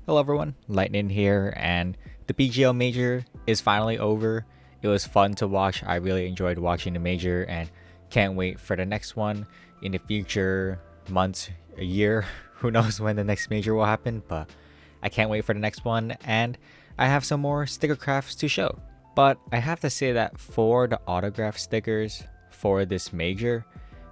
Hello everyone, Lightning here, and the PGL Major is finally over. It was fun to watch. I really enjoyed watching the Major and can't wait for the next one in the future months, a year. Who knows when the next Major will happen, but I can't wait for the next one, and I have some more sticker crafts to show. But I have to say that for the autograph stickers for this Major,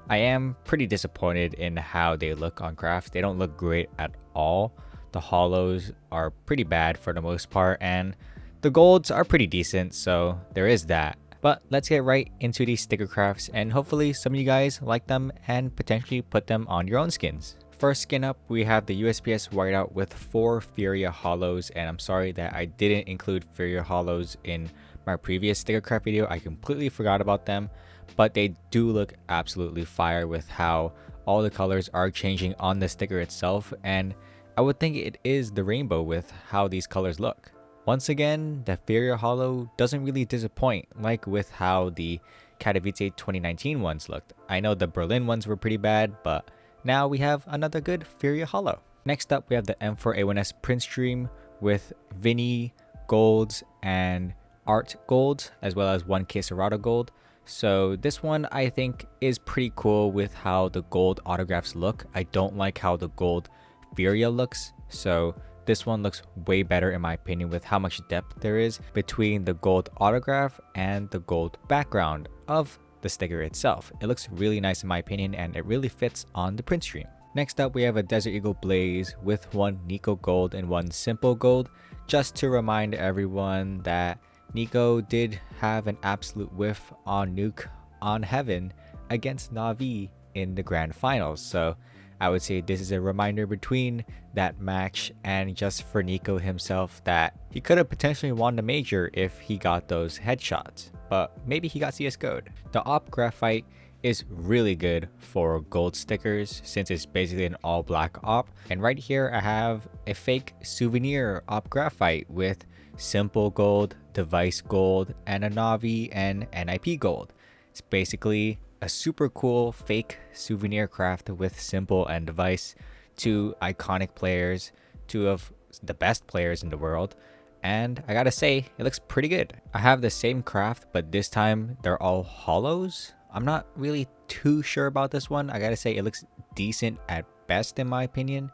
I am pretty disappointed in how they look on craft. They don't look great at all. The holos are pretty bad for the most part, and the golds are pretty decent, so there is that. But let's get right into these sticker crafts, and hopefully some of you guys like them and potentially put them on your own skins. First skin up, we have the USP-S Whiteout with 4 Furia holos, and I'm sorry that I didn't include Furia holos in my previous sticker craft video. I completely forgot about them, but they do look absolutely fire with how all the colors are changing on the sticker itself, and I would think it is the rainbow with how these colors look. Once again, the Furia Holo doesn't really disappoint like with how the Katowice 2019 ones looked. I know the Berlin ones were pretty bad, but now we have another good Furia Holo. Next up, we have the M4A1S Prinstream with Vinny golds and Art golds, as well as 1K Serato gold. So this one I think is pretty cool with how the gold autographs look. I don't like how the gold Furia looks, so this one looks way better in my opinion with how much depth there is between the gold autograph and the gold background of the sticker itself. It looks really nice in my opinion, and it really fits on the print stream. Next up, we have a Desert Eagle Blaze with 1 Niko gold and 1 simple gold, just to remind everyone that Niko did have an absolute whiff on Nuke on Heaven against Navi in the grand finals, so I would say this is a reminder between that match and just for Niko himself that he could have potentially won the major if he got those headshots, but maybe he got CS:GO'd. The Op Graphite is really good for gold stickers since it's basically an all black op, and right here I have a fake souvenir Op Graphite with simple gold, device gold, and a Navi and NIP gold. It's basically a super cool fake souvenir craft with simple and device, 2 iconic players, 2 of the best players in the world, and I gotta say it looks pretty good. I have the same craft, but this time they're all holos. I'm not really too sure about this one. I gotta say it looks decent at best in my opinion,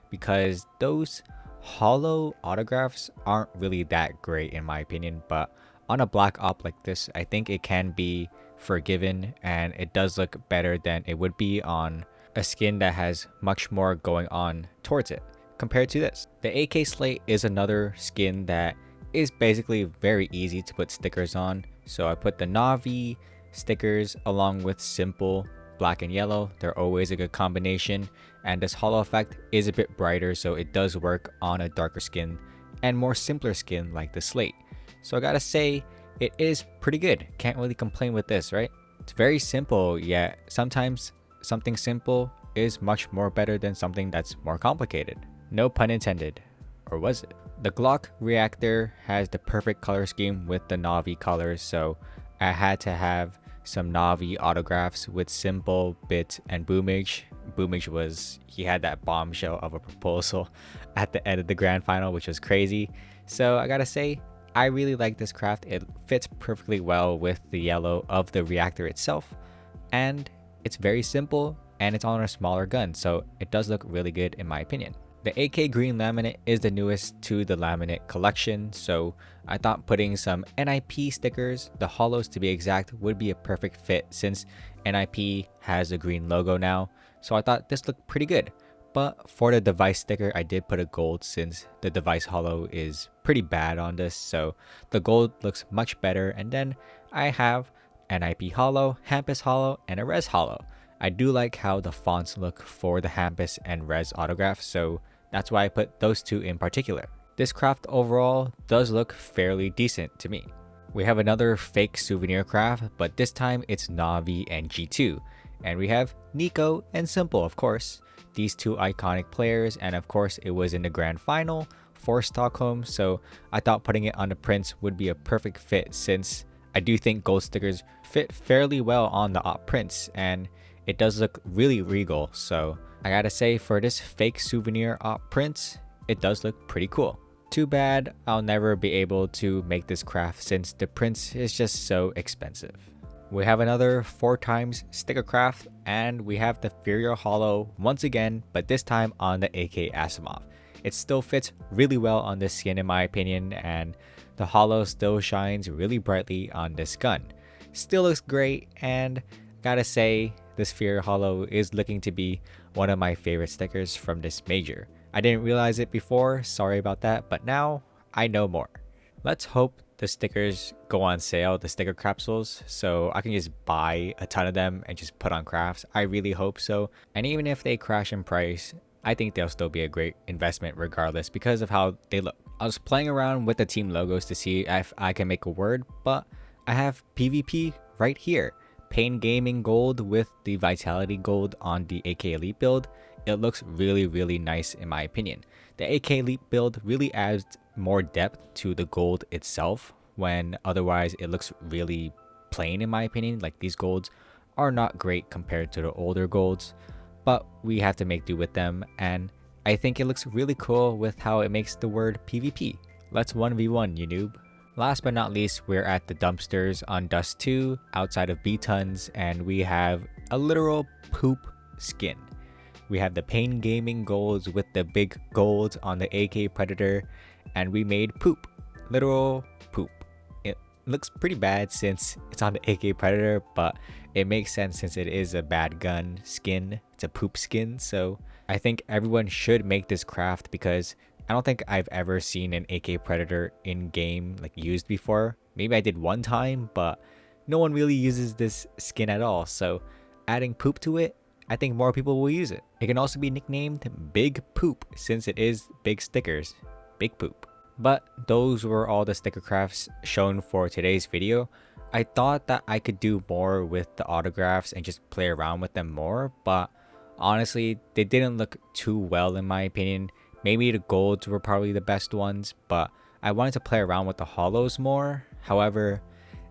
because those holo autographs aren't really that great in my opinion, but on a black op like this I think it can be forgiven, and it does look better than it would be on a skin that has much more going on towards it compared to this. The AK Slate is another skin that is basically very easy to put stickers on, so I put the Navi stickers along with simple black and yellow. They're always a good combination, and this holo effect is a bit brighter, so it does work on a darker skin and more simpler skin like the Slate. So I gotta say it is pretty good. Can't really complain with this, right? It's very simple, yet sometimes something simple is much more better than something that's more complicated. No pun intended. Or was it? The Glock Reactor has the perfect color scheme with the Navi colors, so I had to have some Navi autographs with simple, bit, and boomage. Boomage was, he had that bombshell of a proposal at the end of the grand final, which was crazy. So I gotta say, I really like this craft. It fits perfectly well with the yellow of the reactor itself, and it's very simple and it's on a smaller gun, so it does look really good in my opinion. The AK Green Laminate is the newest to the Laminate collection, so I thought putting some NIP stickers, the holos to be exact, would be a perfect fit since NIP has a green logo now, so I thought this looked pretty good. But for the device sticker, I did put a gold since the device holo is pretty bad on this, so the gold looks much better. And then I have NIP holo, hampus holo, and a res holo. I do like how the fonts look for the hampus and res autographs, so that's why I put those 2 in particular. This craft overall does look fairly decent to me. We have another fake souvenir craft, but this time it's Navi and G2. And we have Niko and Simple, of course. These 2 iconic players, and of course it was in the grand final for Stockholm, so I thought putting it on the prints would be a perfect fit since I do think gold stickers fit fairly well on the op prints, and it does look really regal. So I gotta say, for this fake souvenir op prints, it does look pretty cool. Too bad I'll never be able to make this craft since the prints is just so expensive. We have another 4x sticker craft, and we have the Furia Holo once again, but this time on the AK Asiimov. It still fits really well on this skin in my opinion, and the Holo still shines really brightly on this gun. Still looks great, and gotta say, this Furia Holo is looking to be one of my favorite stickers from this major. I didn't realize it before, sorry about that, but now I know more. Let's hope the stickers go on sale, the sticker capsules, so I can just buy a ton of them and just put on crafts. I really hope so. And even if they crash in price, I think they'll still be a great investment regardless because of how they look. I was playing around with the team logos to see if I can make a word, but I have PvP right here. Pain Gaming Gold with the Vitality Gold on the AK Elite build. It looks really nice in my opinion. The AK Elite build really adds more depth to the gold itself when otherwise it looks really plain in my opinion. Like these golds are not great compared to the older golds, but we have to make do with them, and I think it looks really cool with how it makes the word PvP. Let's 1v1, you noob. Last but not least, we're at the dumpsters on Dust 2 outside of B-Tons, and we have a literal poop skin. We have the Pain Gaming golds with the big golds on the AK Predator, and we made poop. Literal poop. It looks pretty bad since it's on the AK Predator, but it makes sense since it is a bad gun skin. It's a poop skin, so I think everyone should make this craft because I don't think I've ever seen an AK Predator in game like used before. Maybe I did one time, but no one really uses this skin at all. So adding poop to it, I think more people will use it. It can also be nicknamed Big Poop since it is big stickers. Big Poop. But those were all the sticker crafts shown for today's video. I thought that I could do more with the autographs and just play around with them more, but honestly, they didn't look too well in my opinion. Maybe the golds were probably the best ones, but I wanted to play around with the holos more. However,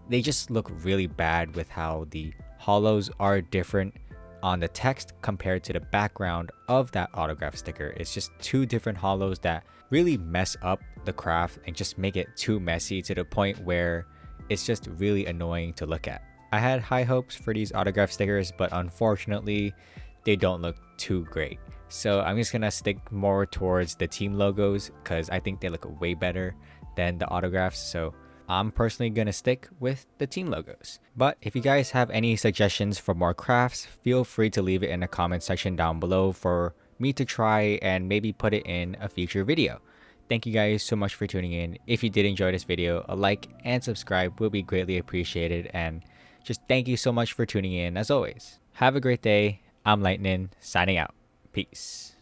they just look really bad with how the holos are different on the text compared to the background of that autograph sticker. It's just two different holos that really mess up the craft and just make it too messy to the point where it's just really annoying to look at. I had high hopes for these autograph stickers, but unfortunately, they don't look too great. So I'm just gonna stick more towards the team logos because I think they look way better than the autographs. So I'm personally gonna stick with the team logos. But if you guys have any suggestions for more crafts, feel free to leave it in the comment section down below for me to try and maybe put it in a future video. Thank you guys so much for tuning in. If you did enjoy this video, a like and subscribe will be greatly appreciated, and just thank you so much for tuning in as always. Have a great day. I'm Lightning, signing out. Peace.